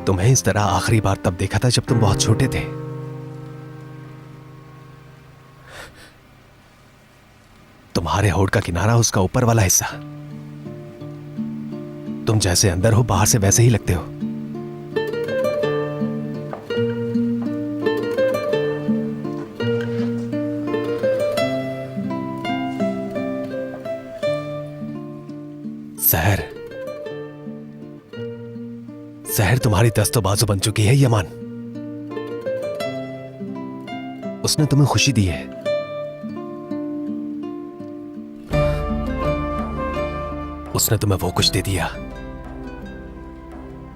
तुम्हें इस तरह आखिरी बार तब देखा था जब तुम बहुत छोटे थे। तुम्हारे होठ का किनारा, उसका ऊपर वाला हिस्सा। तुम जैसे अंदर हो बाहर से वैसे ही लगते हो। सहर, सहर तुम्हारी दस्तो बाजू बन चुकी है यमान। उसने तुम्हें खुशी दी है। उसने तुम्हें वो कुछ दे दिया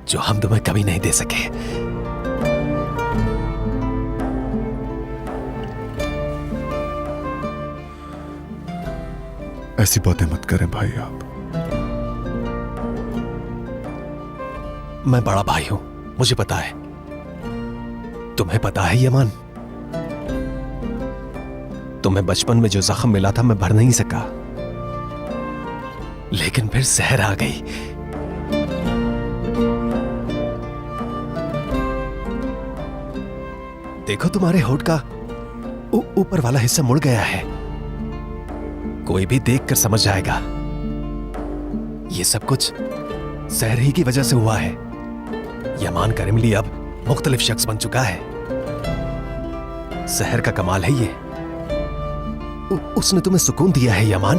जो हम तुम्हें कभी नहीं दे सके। ऐसी बातें मत करें भाई आप। मैं बड़ा भाई हूं, मुझे पता है। तुम्हें पता है यमान, तुम्हें बचपन में जो जख्म मिला था मैं भर नहीं सका, लेकिन फिर सहर आ गई। देखो तुम्हारे होठ का ऊपर वाला हिस्सा मुड़ गया है। कोई भी देखकर समझ जाएगा ये सब कुछ सहर ही की वजह से हुआ है। यमान करीमली अब मुख्तलिफ शख्स बन चुका है। सहर का कमाल है ये। उसने तुम्हें सुकून दिया है यमान,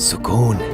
सुकून।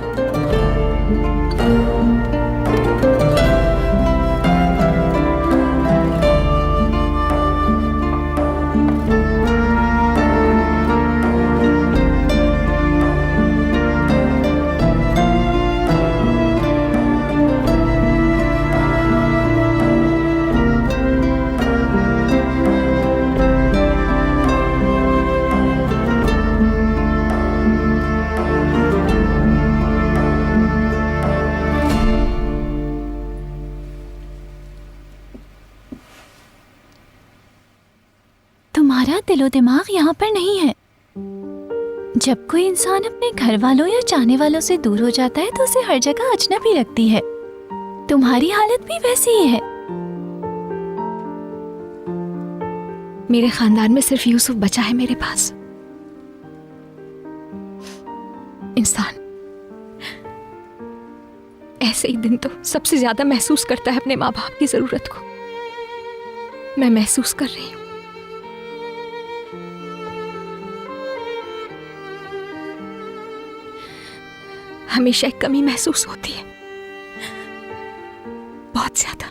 तुम्हारा दिलो दिमाग यहाँ पर नहीं है। जब कोई इंसान अपने घर वालों या चाहने वालों से दूर हो जाता है तो उसे हर जगह अजनबी लगती है। तुम्हारी हालत भी वैसी ही है। मेरे खानदान में सिर्फ यूसुफ बचा है मेरे पास। इंसान ऐसे ही दिन तो सबसे ज्यादा महसूस करता है अपने माँ बाप की जरूरत को। मैं महसूस कर रही हूँ। हमेशा एक कमी महसूस होती है, बहुत ज्यादा।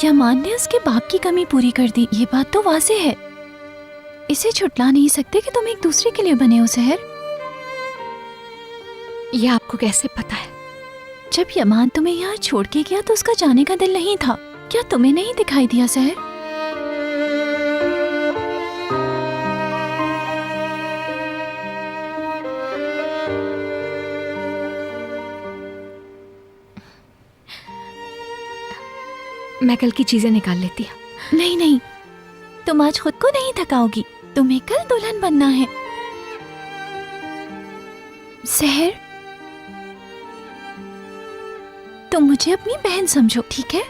यमान ने उसके बाप की कमी पूरी कर दी, ये बात तो वाज़ेह है। इसे छुटला नहीं सकते कि तुम एक दूसरे के लिए बने हो सहर। ये आपको कैसे पता है? जब यमान तुम्हें यहाँ छोड़ के गया तो उसका जाने का दिल नहीं था। क्या तुम्हें नहीं दिखाई दिया सहर? मैं कल की चीजें निकाल लेती हूँ। नहीं नहीं, तुम आज खुद को नहीं थकाओगी। तुम्हें कल दुल्हन बनना है। सहर, तुम मुझे अपनी बहन समझो, ठीक है?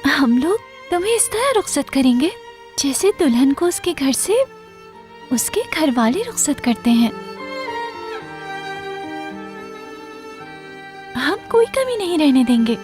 हम लोग तुम्हें इस तरह रुखसत करेंगे जैसे दुल्हन को उसके घर से उसके घर वाले रुखसत करते हैं। हम कोई कमी नहीं रहने देंगे।